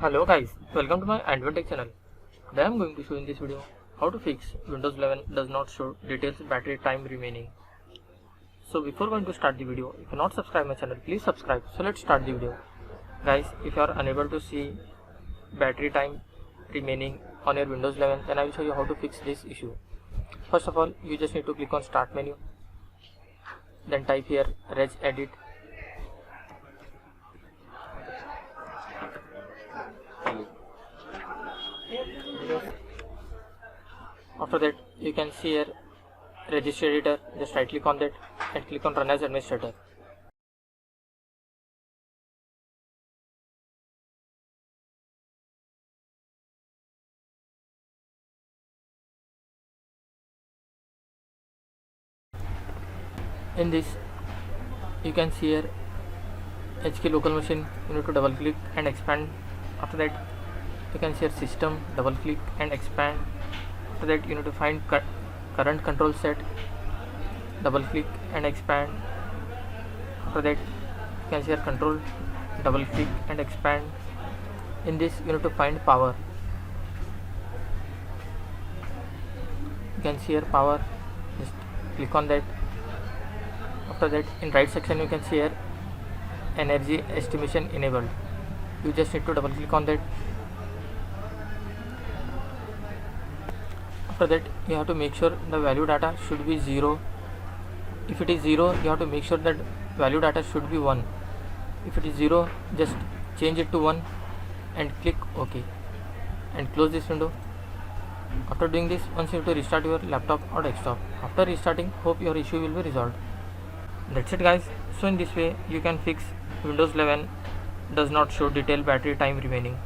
Hello guys, welcome to my Android Tech channel. Today I am going to show in this video how to fix Windows 11 does not show details battery time remaining. So before going to start the video, if you are not subscribed my channel, please subscribe. So let's start the video. Guys, if you are unable to see battery time remaining on your Windows 11, then I will show you how to fix this issue. First of all, you just need to click on start menu, then type here regedit. After that, you can see here register editor. Just right click on that and click on run as administrator. In this, you can see here HK local machine. You need to double click and expand. After that, you can see here system, double click and expand. After that, you need to find current control set, double click and expand. After that, you can see here control, double click and expand. In this, you need to find power. You can see here power, just click on that. After that, in right section you can see here energy estimation enabled. You just need to double click on that. After that, you have to make sure the value data should be 0. If it is 0, you have to make sure that value data should be 1. If it is 0, just change it to 1 and click OK and close this window. After doing this, once you have to restart your laptop or desktop. After restarting, hope your issue will be resolved. That's it guys. So in this way you can fix Windows 11 does not show detailed battery time remaining.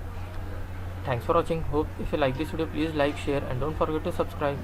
Thanks for watching. Hope if you like this video, please like, share and don't forget to subscribe.